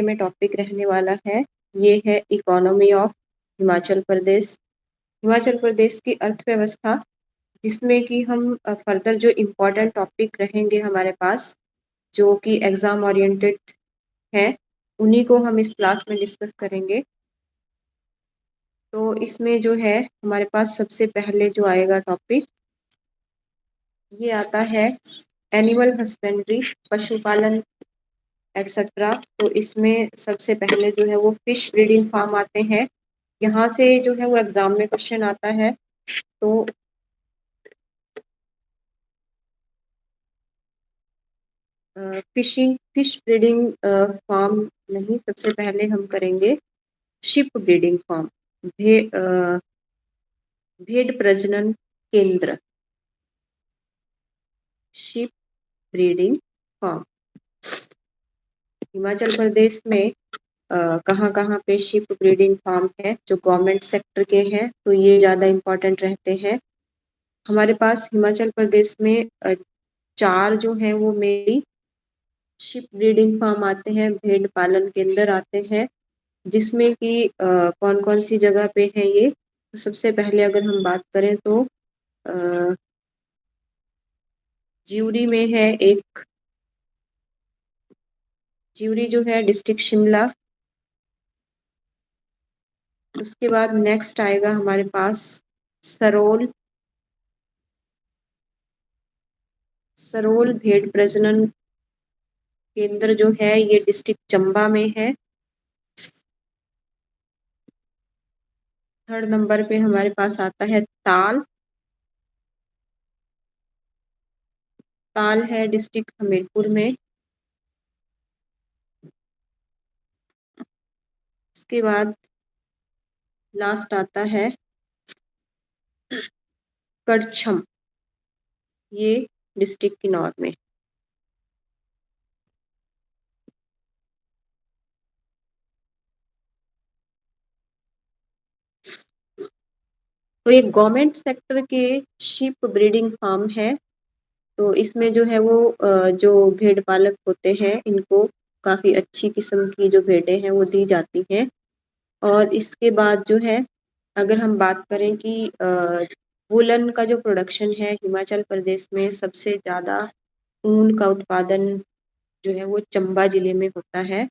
में टॉपिक रहने वाला है, ये है इकोनॉमी ऑफ हिमाचल प्रदेश। हिमाचल प्रदेश की अर्थव्यवस्था, जिसमें कि हम फर्दर जो इम्पोर्टेंट टॉपिक रहेंगे हमारे पास, जो कि एग्जाम ओरिएंटेड है, उन्हीं को हम इस क्लास में डिस्कस करेंगे। तो इसमें जो है हमारे पास सबसे पहले जो आएगा टॉपिक, ये आता है एनिमल हस्बेंड्री, पशुपालन एक्सेट्रा। तो इसमें सबसे पहले जो है वो फिश ब्रीडिंग फार्म आते हैं। यहाँ से जो है वो एग्जाम में क्वेश्चन आता है। तो फिश ब्रीडिंग फार्म नहीं, सबसे पहले हम करेंगे शिप ब्रीडिंग फार्म, भेड़ प्रजनन केंद्र, ship breeding farm. Himachal Pradesh में कहाँ कहाँ पे शिप ब्रीडिंग फार्म है जो गवर्नमेंट सेक्टर के हैं, तो ये ज़्यादा इम्पोर्टेंट रहते हैं। हमारे पास हिमाचल प्रदेश में 4 जो है वो मेरी शिप ब्रीडिंग फार्म आते हैं, भेड़ पालन केंद्र आते हैं, जिसमें कि कौन कौन सी जगह पे है ये। तो सबसे पहले अगर हम बात करें तो ज्यूरी में है एक, ज्यूरी जो है डिस्ट्रिक्ट शिमला। उसके बाद नेक्स्ट आएगा हमारे पास सरोल, सरोल भेड़ प्रजनन केंद्र जो है ये डिस्ट्रिक्ट चंबा में है। थर्ड नंबर पे हमारे पास आता है ताल, ताल है डिस्ट्रिक्ट हमीरपुर में। उसके बाद लास्ट आता है करछम, ये डिस्ट्रिक्ट किन्नौर में। तो ये गवर्नमेंट सेक्टर के शिप ब्रीडिंग फार्म है। तो इसमें जो है वो जो भेड़ पालक होते हैं इनको काफ़ी अच्छी किस्म की जो भेड़ें हैं वो दी जाती हैं। और इसके बाद जो है अगर हम बात करें कि वूलन का जो प्रोडक्शन है हिमाचल प्रदेश में, सबसे ज़्यादा ऊन का उत्पादन जो है वो चंबा जिले में होता है।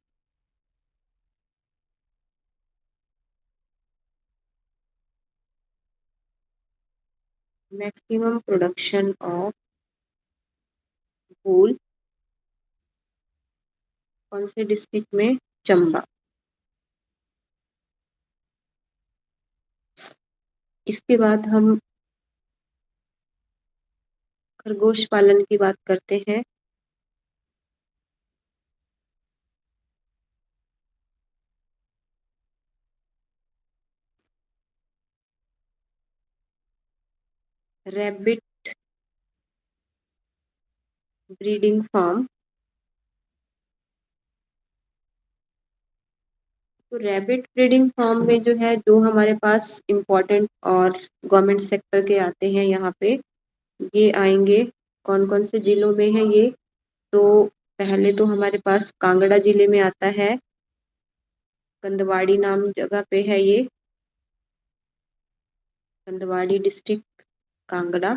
मैक्सिमम प्रोडक्शन ऑफ वूल कौन से डिस्ट्रिक्ट में? चंबा। इसके बाद हम खरगोश पालन की बात करते हैं। Rabbit breeding farm. तो रैबिट ब्रीडिंग फार्म में जो है जो हमारे पास इम्पोर्टेंट और गवर्नमेंट सेक्टर के आते हैं यहाँ पे, ये आएंगे। कौन कौन से जिलों में है ये? तो पहले तो हमारे पास कांगड़ा जिले में आता है, कंदवाड़ी नाम जगह पे है ये, कंदवाड़ी डिस्ट्रिक्ट कांगड़ा।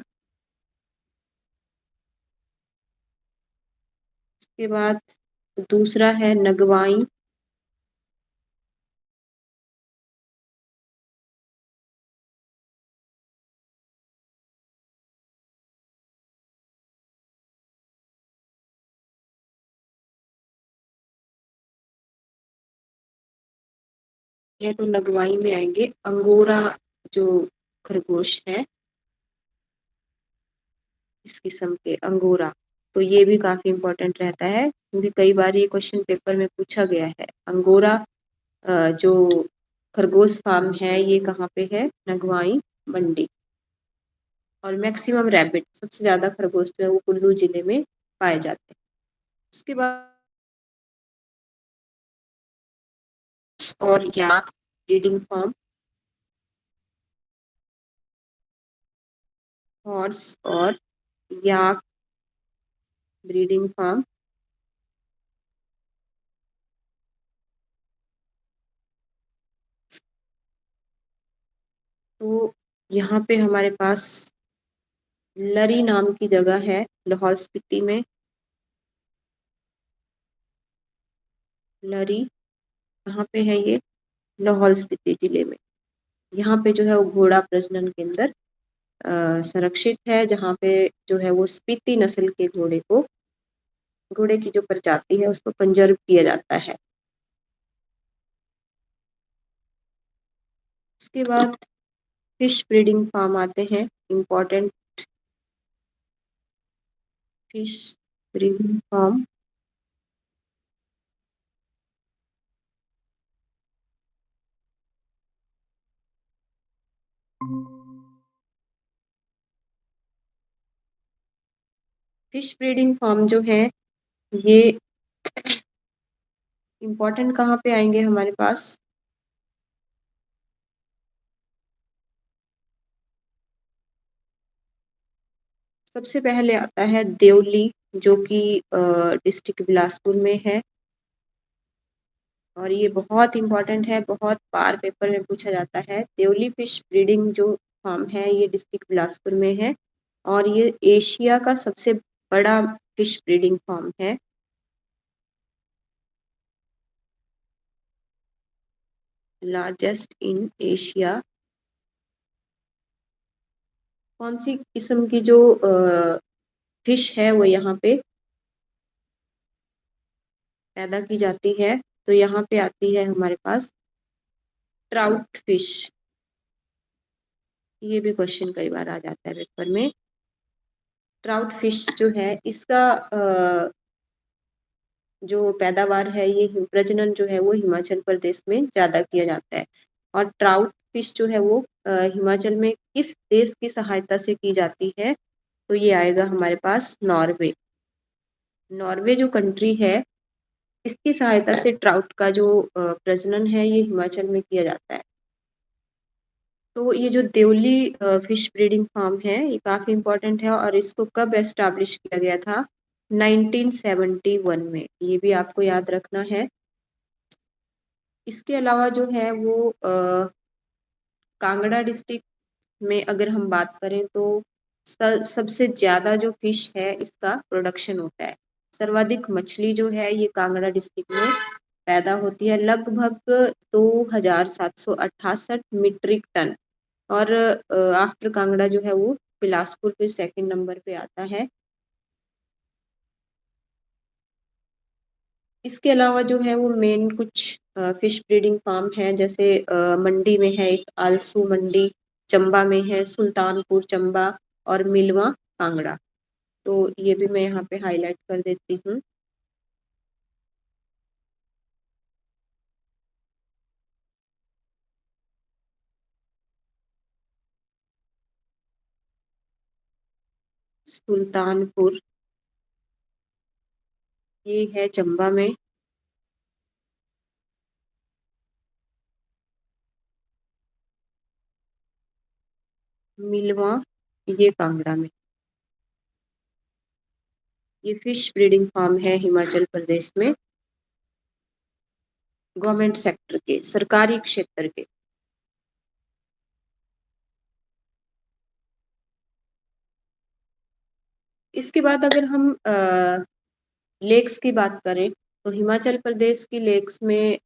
उसके बाद दूसरा है नगवाई, है तो नगवाई में आएंगे। अंगोरा जो खरगोश है इस किस्म के अंगोरा, तो ये भी काफी इम्पोर्टेंट रहता है क्योंकि कई बार ये क्वेश्चन पेपर में पूछा गया है। अंगोरा जो खरगोश फार्म है ये कहाँ पे है? नगवाई मंडी। और मैक्सिमम रैबिट, सबसे ज्यादा खरगोश जो है वो कुल्लू जिले में पाए जाते हैं। उसके बाद और याक ब्रीडिंग फार्म, हॉर्स और याक ब्रीडिंग फार्म। तो यहाँ पे हमारे पास लरी नाम की जगह है लाहौल स्पीति में। लरी कहाँ पे है ये? लाहौल स्पीति जिले में। यहाँ पे जो है वो घोड़ा प्रजनन केंद्र संरक्षित है, जहाँ पे जो है वो स्पीति नस्ल के घोड़े की जो प्रजाति है उसको कंजर्व किया जाता है। उसके बाद फिश ब्रीडिंग फार्म आते हैं, important fish breeding farm. Fish breeding farm जो है ये इम्पोर्टेंट कहाँ पे आएंगे हमारे पास? सबसे पहले आता है देवली, जो कि डिस्ट्रिक्ट बिलासपुर में है, और ये बहुत इम्पोर्टेंट है, बहुत बार पेपर में पूछा जाता है। देवली फिश ब्रीडिंग जो फार्म है ये डिस्ट्रिक्ट बिलासपुर में है, और ये एशिया का सबसे बड़ा फिश ब्रीडिंग फार्म है। Largest in Asia. कौन सी किस्म की जो फिश है वो यहाँ पे पैदा की जाती है? तो यहाँ पे आती है हमारे पास ट्राउट फिश। ये भी क्वेश्चन कई बार आ जाता है पेपर में। ट्राउट फिश जो है इसका जो पैदावार है, ये प्रजनन जो है वो हिमाचल प्रदेश में ज्यादा किया जाता है। और ट्राउट फिश जो है वो हिमाचल में किस देश की सहायता से की जाती है? तो ये आएगा हमारे पास नॉर्वे। नॉर्वे जो कंट्री है इसकी सहायता से ट्राउट का जो प्रजनन है ये हिमाचल में किया जाता है। तो ये जो देवली फिश ब्रीडिंग फार्म है ये काफी इम्पोर्टेंट है, और इसको कब एस्टैब्लिश किया गया था? 1971 में। ये भी आपको याद रखना है। इसके अलावा जो है वो कांगड़ा डिस्ट्रिक्ट में अगर हम बात करें तो सबसे ज्यादा जो फिश है इसका प्रोडक्शन होता है। सर्वाधिक मछली जो है ये कांगड़ा डिस्ट्रिक्ट में पैदा होती है, लगभग 2768 मीट्रिक टन। और आफ्टर कांगड़ा जो है वो बिलासपुर पे सेकंड नंबर पे आता है। इसके अलावा जो है वो मेन कुछ फिश ब्रीडिंग फार्म है, जैसे मंडी में है एक आलसू मंडी, चंबा में है सुल्तानपुर चंबा, और मिलवा कांगड़ा। तो ये भी मैं यहाँ पे हाईलाइट कर देती हूँ। सुल्तानपुर ये है चंबा में। मिलवा ये कांगड़ा में। ये फिश ब्रीडिंग फार्म है हिमाचल प्रदेश में, गवर्नमेंट सेक्टर के, सरकारी क्षेत्र के। इसके बाद अगर हम लेक्स की बात करें तो हिमाचल प्रदेश की लेक्स में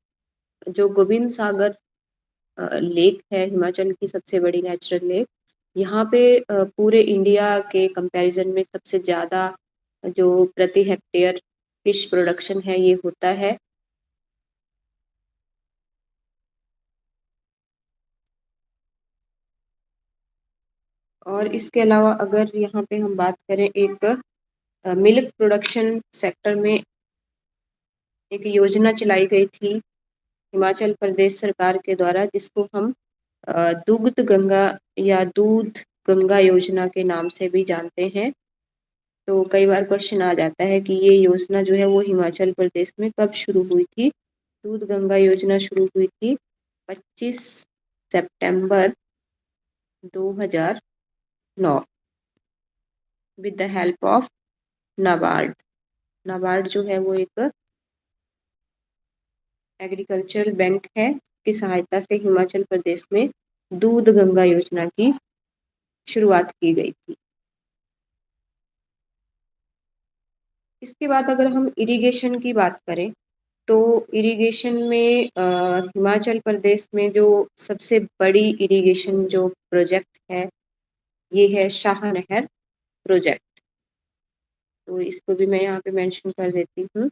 जो गोविंद सागर लेक है हिमाचल की सबसे बड़ी नेचुरल लेक। यहाँ पे पूरे इंडिया के कंपैरिजन में सबसे ज्यादा जो प्रति हेक्टेयर फिश प्रोडक्शन है ये होता है। और इसके अलावा अगर यहाँ पे हम बात करें, एक मिल्क प्रोडक्शन सेक्टर में एक योजना चलाई गई थी हिमाचल प्रदेश सरकार के द्वारा, जिसको हम दुग्ध गंगा या दूध गंगा योजना के नाम से भी जानते हैं। तो कई बार क्वेश्चन आ जाता है कि ये योजना जो है वो हिमाचल प्रदेश में कब शुरू हुई थी? दूध गंगा योजना शुरू हुई थी 25 सितंबर 2009 with the help of NABARD. NABARD जो है वो एक एग्रीकल्चरल बैंक है, की सहायता से हिमाचल प्रदेश में दूध गंगा योजना की शुरुआत की गई थी। इसके बाद अगर हम इरिगेशन की बात करें तो इरिगेशन में हिमाचल प्रदेश में जो सबसे बड़ी इरिगेशन जो प्रोजेक्ट है ये है शाह नहर प्रोजेक्ट। तो इसको भी मैं यहाँ पे मेंशन कर देती हूँ।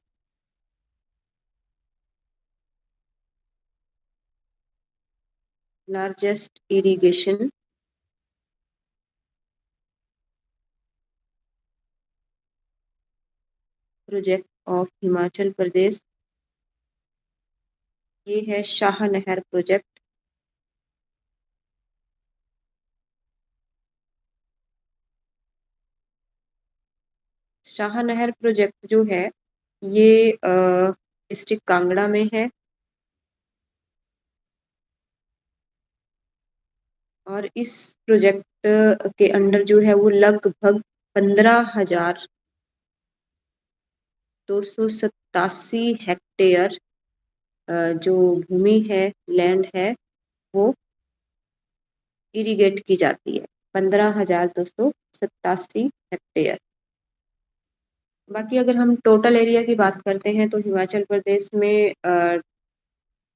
Largest irrigation project of Himachal Pradesh ये है शाह नहर प्रोजेक्ट। शाह नहर प्रोजेक्ट जो है ये डिस्ट्रिक्ट कांगड़ा में है और इस प्रोजेक्ट के अंडर जो है वो लगभग 15,287 हेक्टेयर जो भूमि है, लैंड है, वो इरिगेट की जाती है। 15,287 हेक्टेयर। बाकी अगर हम टोटल एरिया की बात करते हैं तो हिमाचल प्रदेश में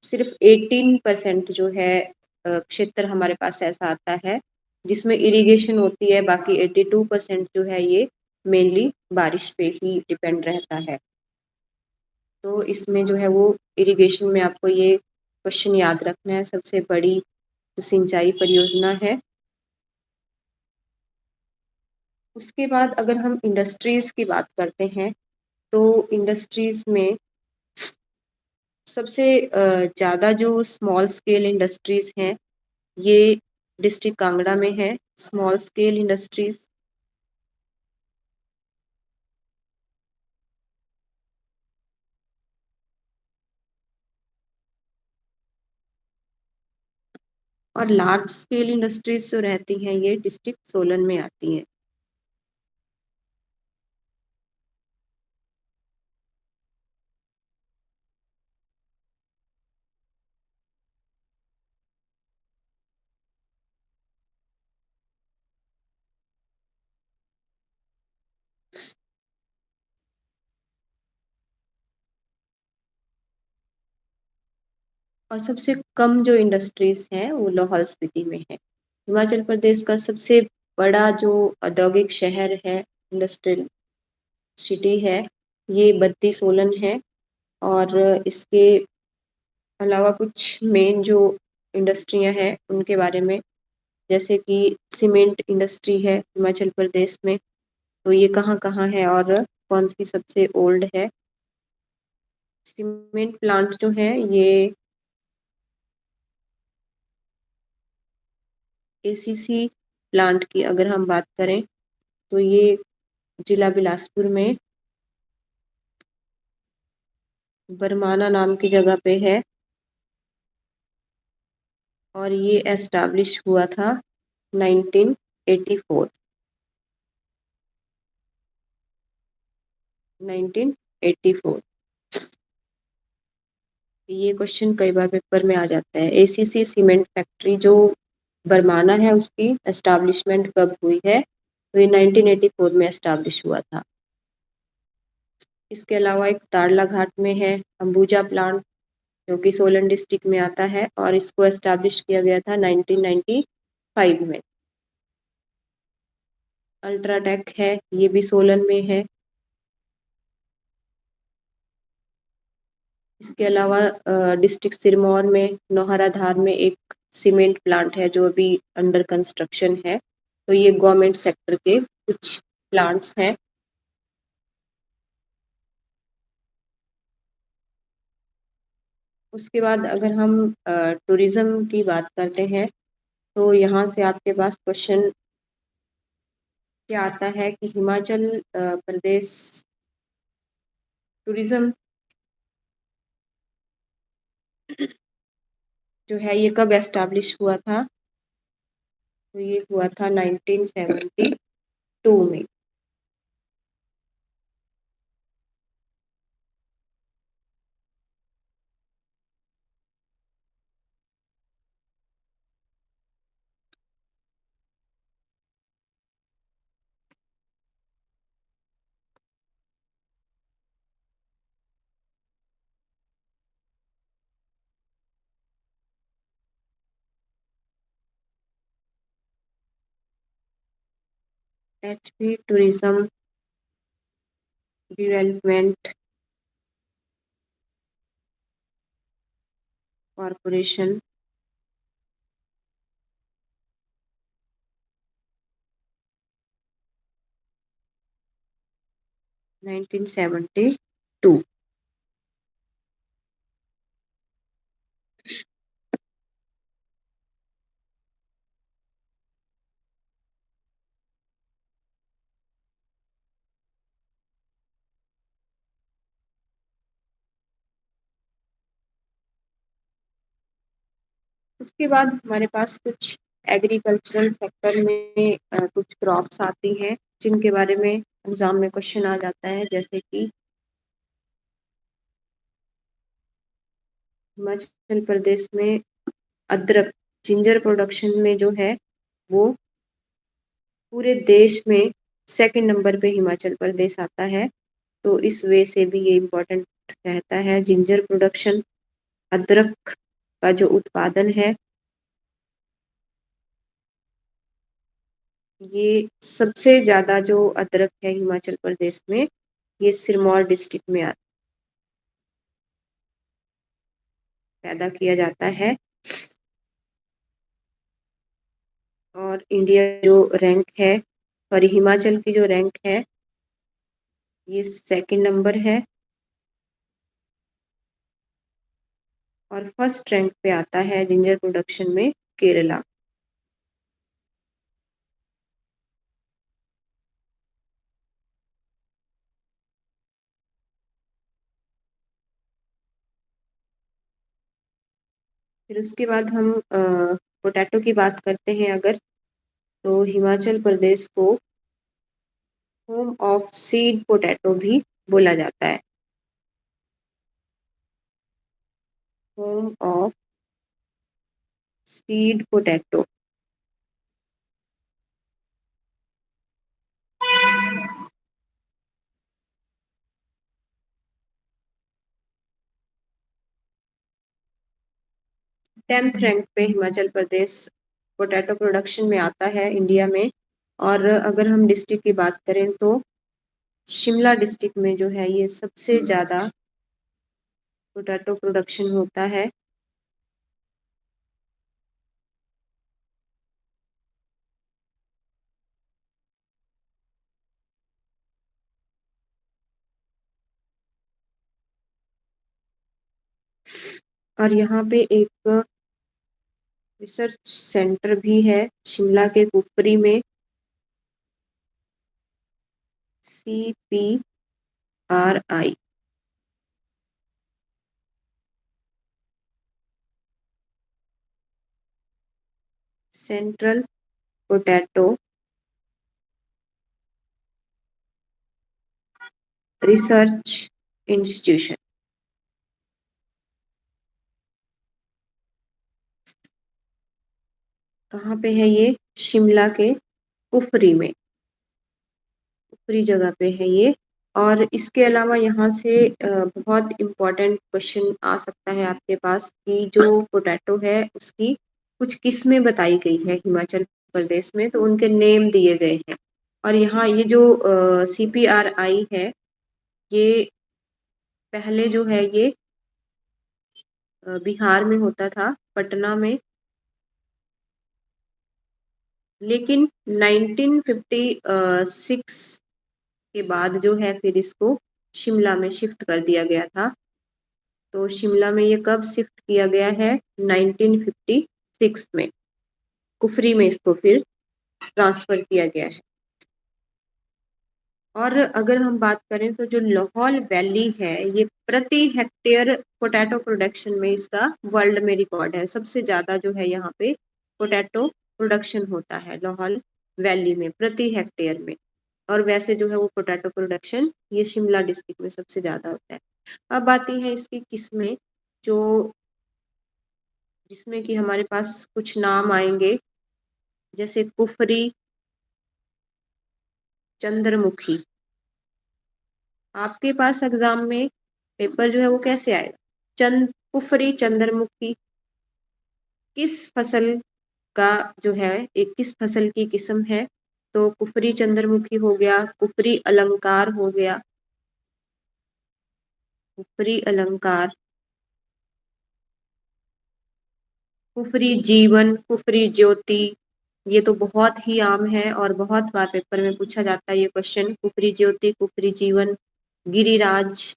सिर्फ 18% जो है क्षेत्र हमारे पास ऐसा आता है जिसमें इरिगेशन होती है। बाकी 82% जो है ये मेनली बारिश पे ही डिपेंड रहता है। तो इसमें जो है वो इरिगेशन में आपको ये क्वेश्चन याद रखना है, सबसे बड़ी जो सिंचाई परियोजना है। उसके बाद अगर हम इंडस्ट्रीज की बात करते हैं तो इंडस्ट्रीज में सबसे ज़्यादा जो स्मॉल स्केल इंडस्ट्रीज हैं ये डिस्ट्रिक्ट कांगड़ा में है। स्मॉल स्केल इंडस्ट्रीज और लार्ज स्केल इंडस्ट्रीज जो रहती हैं ये डिस्ट्रिक्ट सोलन में आती हैं। और सबसे कम जो इंडस्ट्रीज हैं वो लाहौल स्पीति में है। हिमाचल प्रदेश का सबसे बड़ा जो औद्योगिक शहर है, इंडस्ट्रियल सिटी है, ये बद्दी सोलन है। और इसके अलावा कुछ मेन जो इंडस्ट्रियां हैं उनके बारे में, जैसे कि सीमेंट इंडस्ट्री है हिमाचल प्रदेश में, तो ये कहाँ कहाँ है और कौन सी सबसे ओल्ड है। सीमेंट प्लांट जो है ये एसीसी प्लांट की अगर हम बात करें तो ये जिला बिलासपुर में बरमाना नाम की जगह पे है और ये एस्टाब्लिश हुआ था 1984। 1984 ये क्वेश्चन कई बार पेपर में आ जाता है। एसीसी सीमेंट फैक्ट्री जो बरमाना है उसकी एस्टाब्लिशमेंट कब हुई है, तो ये 1984 में एस्टाब्लिश हुआ था। इसके अलावा एक ताड़ला घाट में है अंबुजा प्लांट जो कि सोलन डिस्ट्रिक्ट में आता है और इसको एस्टाब्लिश किया गया था 1995 में। अल्ट्राटेक है, ये भी सोलन में है। इसके अलावा डिस्ट्रिक्ट सिरमौर में नौहराधार में एक सीमेंट प्लांट है जो अभी अंडर कंस्ट्रक्शन है। तो ये गवर्नमेंट सेक्टर के कुछ प्लांट्स हैं। उसके बाद अगर हम टूरिज्म की बात करते हैं तो यहाँ से आपके पास क्वेश्चन क्या आता है कि हिमाचल प्रदेश टूरिज्म जो है ये कब एस्टाब्लिश हुआ था, तो ये हुआ था 1972 में। HP tourism development corporation 1972। उसके बाद हमारे पास कुछ एग्रीकल्चरल सेक्टर में कुछ क्रॉप्स आती हैं जिनके बारे में एग्जाम में क्वेश्चन आ जाता है, जैसे कि हिमाचल प्रदेश में अदरक जिंजर प्रोडक्शन में जो है वो पूरे देश में सेकंड नंबर पे हिमाचल प्रदेश आता है। तो इस वे से भी ये इम्पोर्टेंट रहता है। जिंजर प्रोडक्शन, अदरक का जो उत्पादन है, ये सबसे ज्यादा जो अदरक है हिमाचल प्रदेश में, ये सिरमौर डिस्ट्रिक्ट में पैदा किया जाता है। और इंडिया जो रैंक है, सॉरी हिमाचल की जो रैंक है, ये सेकंड नंबर है। और फर्स्ट रैंक पे आता है जिंजर प्रोडक्शन में केरला। फिर उसके बाद हम पोटैटो की बात करते हैं अगर, तो हिमाचल प्रदेश को होम ऑफ सीड पोटैटो भी बोला जाता है। Home of seed potato. Tenth rank पे हिमाचल प्रदेश पोटैटो प्रोडक्शन में आता है इंडिया में। और अगर हम डिस्ट्रिक्ट की बात करें तो शिमला डिस्ट्रिक्ट में जो है ये सबसे ज़्यादा पोटैटो प्रोडक्शन होता है। और यहाँ पे एक रिसर्च सेंटर भी है शिमला के कुफरी में, CPRI, central potato research institution. कहाँ पे है ये? शिमला के कुफरी में, कुफरी जगह पे है ये। और इसके अलावा यहाँ से बहुत इम्पोर्टेंट क्वेश्चन आ सकता है आपके पास कि जो पोटैटो है उसकी कुछ किस्में बताई गई है हिमाचल प्रदेश में, तो उनके नेम दिए गए हैं। और यहाँ ये जो CPRI है, ये पहले जो है ये बिहार में होता था, पटना में। लेकिन 1956 के बाद जो है फिर इसको शिमला में शिफ्ट कर दिया गया था। तो शिमला में ये कब शिफ्ट किया गया है? 1956 में कुफरी में इसको फिर ट्रांसफर किया गया है। और अगर हम बात करें तो जो लाहौल वैली है, ये प्रति हेक्टेयर पोटैटो प्रोडक्शन में इसका वर्ल्ड में रिकॉर्ड है। सबसे ज्यादा जो है यहाँ पे पोटैटो प्रोडक्शन होता है लाहौल वैली में प्रति हेक्टेयर में। और वैसे जो है वो पोटैटो प्रोडक्शन ये शिमला डिस्ट्रिक्ट में सबसे ज्यादा होता है। अब आती है इसकी किस्में, जो जिसमें कि हमारे पास कुछ नाम आएंगे, जैसे कुफरी, चंद्रमुखी। आपके पास एग्जाम में पेपर जो है वो कैसे आएगा? कुफरी चंद्रमुखी किस फसल का जो है, एक किस फसल की किस्म है? तो कुफरी चंद्रमुखी हो गया, कुफरी अलंकार हो गया, कुफरी अलंकार, कुफरी जीवन, कुफरी ज्योति, ये तो बहुत ही आम है और बहुत बार पेपर में पूछा जाता है ये क्वेश्चन। कुफरी ज्योति, कुफरी जीवन, गिरिराज,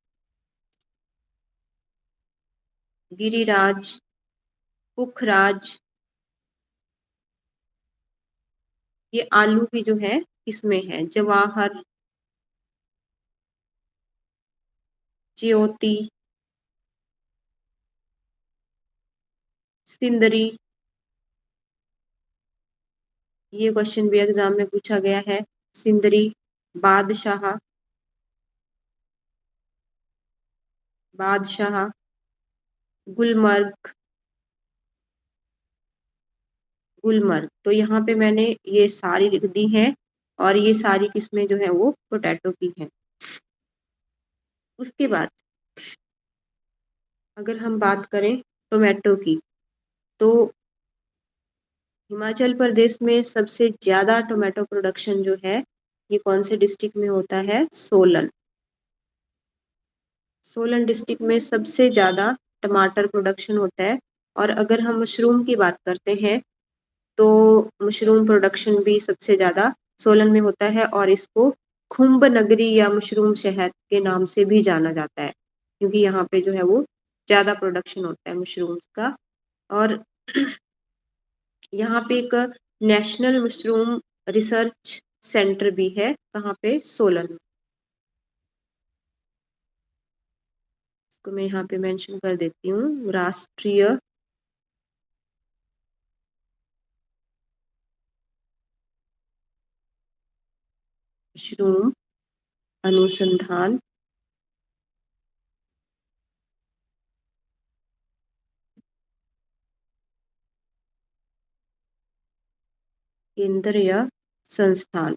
गिरिराज, पुखराज, ये आलू की जो है इसमें है, जवाहर, ज्योति, सिंदरी, ये क्वेश्चन भी एग्जाम में पूछा गया है, सिंदरी, बादशाह, बादशाह, गुलमर्ग, गुलमर्ग। तो यहाँ पे मैंने ये सारी लिख दी हैं और ये सारी किस्में जो है वो पोटैटो की हैं। उसके बाद अगर हम बात करें टोमेटो की, तो हिमाचल प्रदेश में सबसे ज्यादा टोमेटो प्रोडक्शन जो है ये कौन से डिस्ट्रिक्ट में होता है? सोलन। सोलन डिस्ट्रिक्ट में सबसे ज्यादा टमाटर प्रोडक्शन होता है। और अगर हम मशरूम की बात करते हैं तो मशरूम प्रोडक्शन भी सबसे ज्यादा सोलन में होता है और इसको खुम्ब नगरी या मशरूम शहर के नाम से भी जाना जाता है, क्योंकि यहाँ पे जो है वो ज्यादा प्रोडक्शन होता है मशरूम्स का। और यहाँ पे एक नेशनल मशरूम रिसर्च सेंटर भी है, कहाँ पे? सोलन में। इसको मैं यहाँ पे मेंशन कर देती हूँ, राष्ट्रीय मशरूम अनुसंधान केंद्र या संस्थान।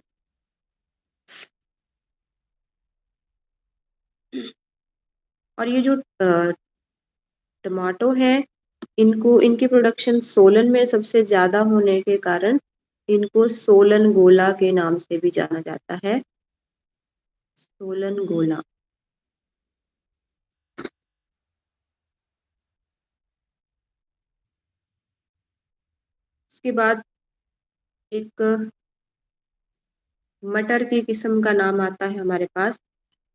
और ये जो टमाटो है, इनको इनकी प्रोडक्शन सोलन में सबसे ज्यादा होने के कारण इनको सोलन गोला के नाम से भी जाना जाता है, सोलन गोला। उसके बाद एक मटर की किस्म का नाम आता है हमारे पास,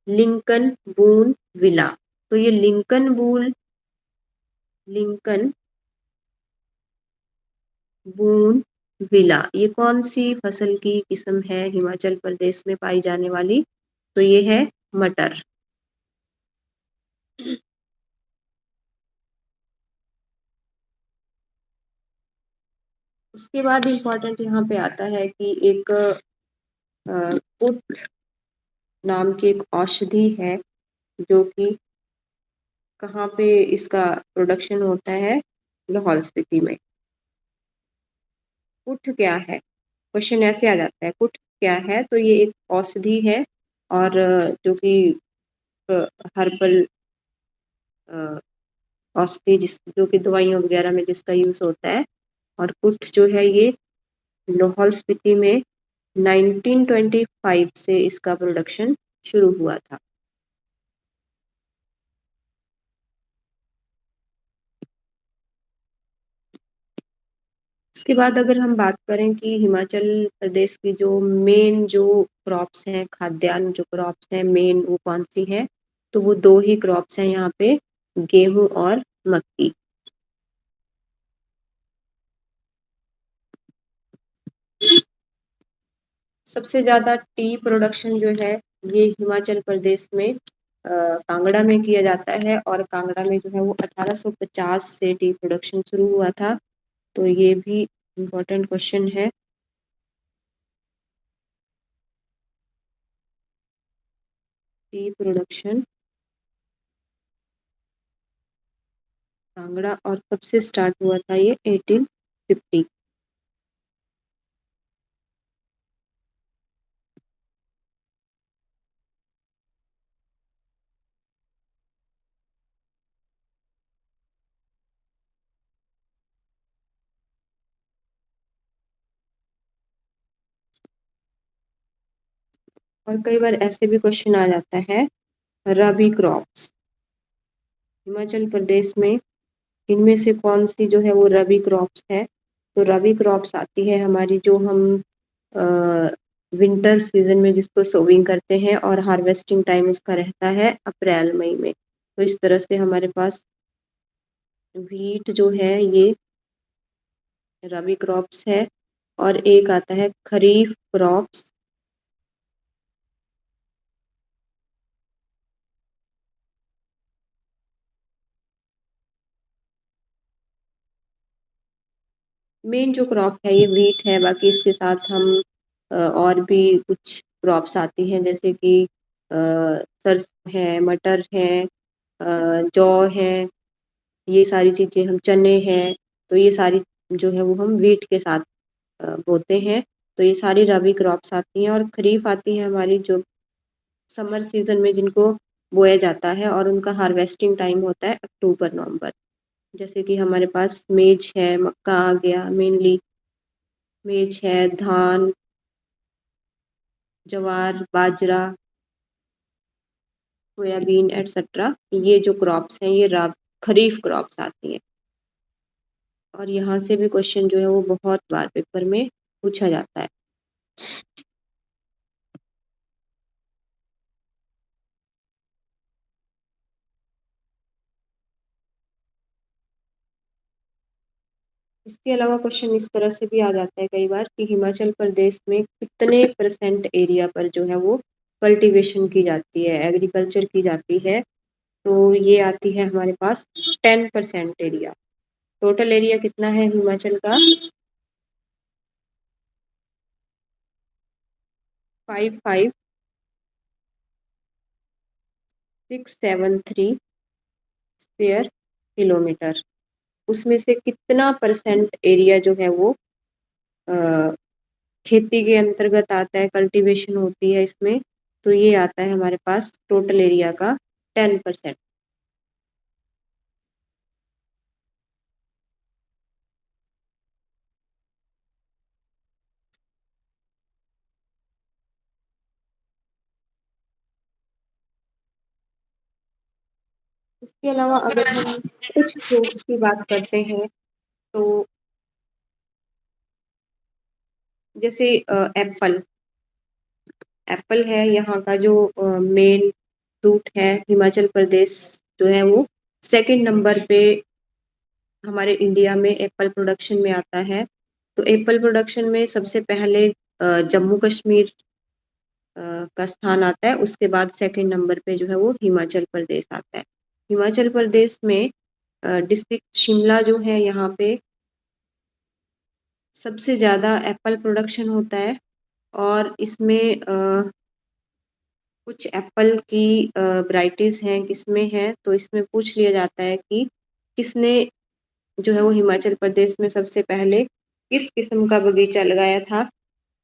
लिंकन बून विला। तो ये लिंकन बून विला, ये कौन सी फसल की किस्म है हिमाचल प्रदेश में पाई जाने वाली? तो ये है मटर। उसके बाद इम्पोर्टेंट यहाँ पे आता है कि एक पुट नाम की एक औषधि है, जो कि कहाँ पे इसका प्रोडक्शन होता है? लाहौल स्पीति में। पुट क्या है? क्वेश्चन ऐसे आ जाता है, पुट क्या है? तो ये एक औषधि है और जो कि हर्बल औषधि, जिस जो कि दवाइयों वगैरह में जिसका यूज होता है। और पुट जो है ये लाहौल स्पीति में 1925 से इसका प्रोडक्शन शुरू हुआ था। उसके बाद अगर हम बात करें कि हिमाचल प्रदेश की जो मेन जो क्रॉप्स हैं, खाद्यान्न जो क्रॉप्स हैं मेन, वो कौन सी है? तो वो दो ही क्रॉप्स हैं यहाँ पे, गेहूं और मक्की। सबसे ज्यादा टी प्रोडक्शन जो है ये हिमाचल प्रदेश में कांगड़ा में किया जाता है और कांगड़ा में जो है वो 1850 से टी प्रोडक्शन शुरू हुआ था। तो ये भी इम्पोर्टेंट क्वेश्चन है। टी प्रोडक्शन कांगड़ा, और कब से स्टार्ट हुआ था ये? 1850। और कई बार ऐसे भी क्वेश्चन आ जाता है, रबी क्रॉप्स हिमाचल प्रदेश में इनमें से कौन सी जो है वो रबी क्रॉप्स है। तो रबी क्रॉप्स आती है हमारी, जो हम विंटर सीजन में जिसको सोविंग करते हैं और हार्वेस्टिंग टाइम उसका रहता है अप्रैल मई में। तो इस तरह से हमारे पास व्हीट जो है ये रबी क्रॉप्स है। और एक आता है खरीफ क्रॉप्स, मेन जो क्रॉप है ये व्हीट है। बाकी इसके साथ हम और भी कुछ क्रॉप्स आती हैं, जैसे कि सरसों है, मटर है, जौ है, ये सारी चीजें, हम चने हैं। तो ये सारी जो है वो हम व्हीट के साथ बोते हैं। तो ये सारी रबी क्रॉप्स आती हैं। और खरीफ आती है हमारी, जो समर सीजन में जिनको बोया जाता है और उनका हार्वेस्टिंग टाइम होता है अक्टूबर नवंबर। जैसे कि हमारे पास मेज है, मक्का आ गया, मेनली मेज है, धान, ज्वार, बाजरा, सोयाबीन एटसेट्रा। ये जो क्रॉप्स हैं ये खरीफ क्रॉप्स आती हैं। और यहाँ से भी क्वेश्चन जो है वो बहुत बार पेपर में पूछा जाता है। इसके अलावा क्वेश्चन इस तरह से भी आ जाता है कई बार कि हिमाचल प्रदेश में कितने परसेंट एरिया पर जो है वो कल्टीवेशन की जाती है, एग्रीकल्चर की जाती है। तो ये आती है हमारे पास 10% एरिया। टोटल एरिया कितना है हिमाचल का? 55,673 स्क्वेयर किलोमीटर। उसमें से कितना परसेंट एरिया जो है वो अ, खेती के अंतर्गत आता है, कल्टीवेशन होती है इसमें। तो ये आता है हमारे पास टोटल एरिया का 10%। इसके अलावा अगर हम कुछ फ्रूट्स की बात करते हैं, तो जैसे एप्पल, एप्पल है यहाँ का जो मेन फ्रूट है। हिमाचल प्रदेश जो है वो सेकंड नंबर पे हमारे इंडिया में एप्पल प्रोडक्शन में आता है। तो एप्पल प्रोडक्शन में सबसे पहले जम्मू कश्मीर का स्थान आता है, उसके बाद सेकंड नंबर पे जो है वो हिमाचल प्रदेश आता है। हिमाचल प्रदेश में डिस्ट्रिक्ट शिमला जो है, यहाँ पे सबसे ज़्यादा एप्पल प्रोडक्शन होता है। और इसमें कुछ एप्पल की वैरायटीज़ हैं, किस्में हैं। तो इसमें पूछ लिया जाता है कि किसने जो है वो हिमाचल प्रदेश में सबसे पहले किस किस्म का बगीचा लगाया था।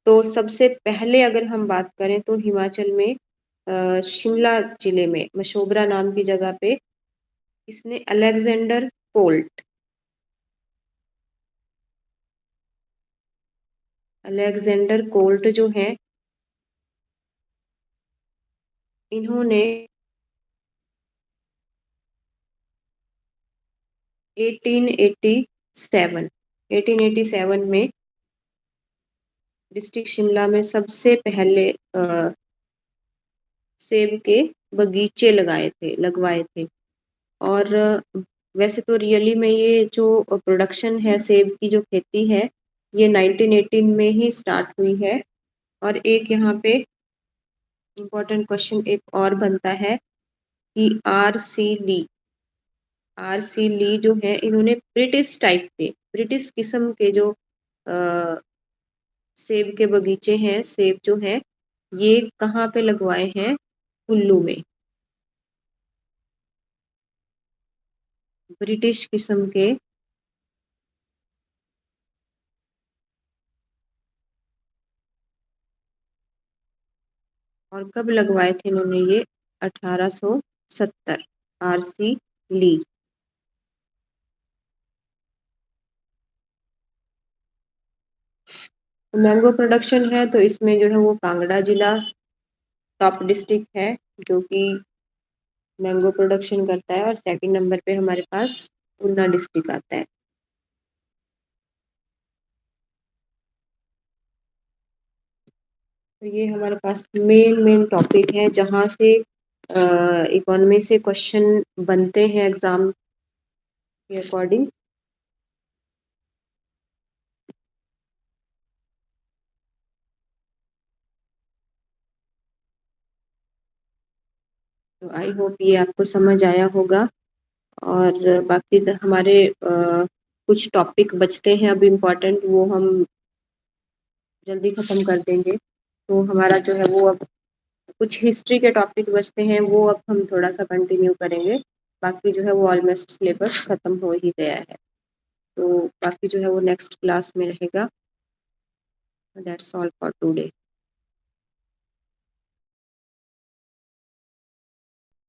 तो सबसे पहले अगर हम बात करें तो हिमाचल में शिमला जिले में मशोबरा नाम की जगह पे इसने अलेक्जेंडर पोल्ट, अलेक्जेंडर कोल्ट जो है, इन्होंने 1887 1887 में डिस्ट्रिक्ट शिमला में सबसे पहले सेब के बगीचे लगवाए थे। और वैसे तो रियली में ये जो प्रोडक्शन है, सेब की जो खेती है, ये 1918 में ही स्टार्ट हुई है। और एक यहाँ पे इम्पोर्टेंट क्वेश्चन एक और बनता है कि आर सी ली जो है, इन्होंने ब्रिटिश टाइप के, ब्रिटिश किस्म के जो सेब के बगीचे हैं, सेब जो है ये कहाँ पे लगवाए हैं? कुल्लू में। ब्रिटिश किस्म के, और कब लगवाए थे इन्होंने ये? 1870। आर सी ली। मैंगो प्रोडक्शन है तो इसमें जो है वो कांगड़ा जिला टॉप डिस्ट्रिक्ट है जो कि मैंगो प्रोडक्शन करता है, और सेकंड नंबर पे हमारे पास ऊना डिस्ट्रिक्ट आता है। तो ये हमारे पास मेन टॉपिक है जहाँ से इकोनॉमी से क्वेश्चन बनते हैं एग्जाम के अकॉर्डिंग। तो आई होप ये आपको समझ आया होगा। और बाकी हमारे कुछ टॉपिक बचते हैं अब इम्पोर्टेंट, वो हम जल्दी खत्म कर देंगे। तो हमारा जो है वो अब कुछ हिस्ट्री के टॉपिक बचते हैं, वो अब हम थोड़ा सा कंटिन्यू करेंगे। बाकी जो है वो ऑलमोस्ट सिलेबस खत्म हो ही गया है। तो बाकी जो है वो नेक्स्ट क्लास में रहेगा। That's all for today.